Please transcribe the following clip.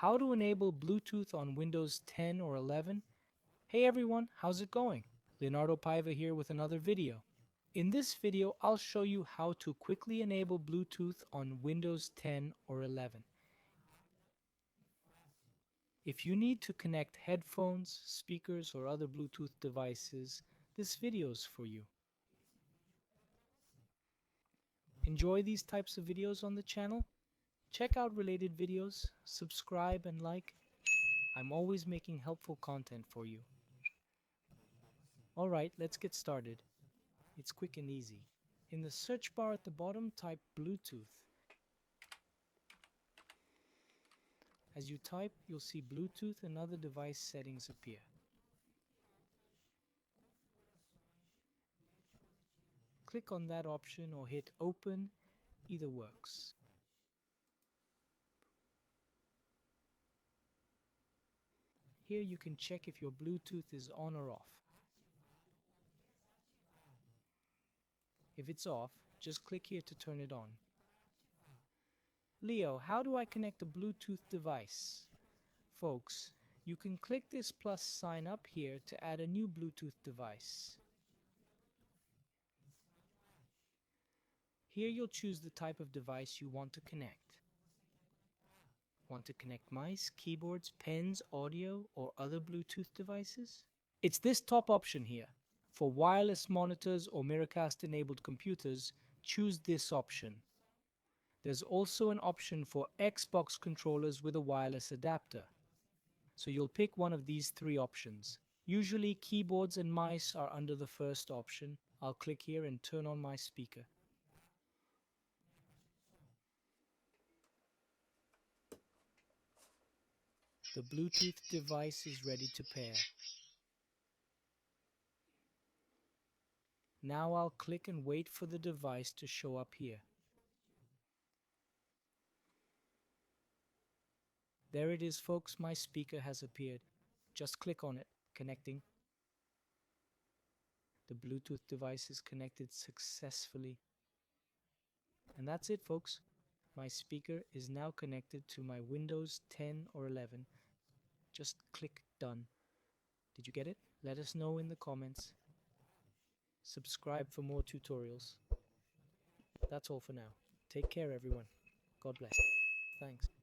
How to enable Bluetooth on Windows 10 or 11? Hey everyone, how's it going? Leonardo Paiva here with another video. In this video, I'll show you how to quickly enable Bluetooth on Windows 10 or 11. If you need to connect headphones, speakers, or other Bluetooth devices, this video is for you. Enjoy these types of videos on the channel? Check out related videos, subscribe and like. I'm always making helpful content for you. Alright, let's get started. It's quick and easy. In the search bar at the bottom, type Bluetooth. As you type, you'll see Bluetooth and other device settings appear. Click on that option or hit Open, either works. Here you can check if your Bluetooth is on or off. If it's off, just click here to turn it on. Leo, how do I connect a Bluetooth device? Folks, you can click this plus sign up here to add a new Bluetooth device. Here you'll choose the type of device you want to connect. Want to connect mice, keyboards, pens, audio, or other Bluetooth devices? It's this top option here. For wireless monitors or Miracast-enabled computers, choose this option. There's also an option for Xbox controllers with a wireless adapter. So you'll pick one of these three options. Usually keyboards and mice are under the first option. I'll click here and turn on my speaker. The Bluetooth device is ready to pair. Now I'll click and wait for the device to show up here. There it is, folks, my speaker has appeared. Just click on it, connecting. The Bluetooth device is connected successfully. And that's it, folks. My speaker is now connected to my Windows 10 or 11. Just click Done. Did you get it? Let us know in the comments. Subscribe for more tutorials. That's all for now. Take care, everyone. God bless. Thanks.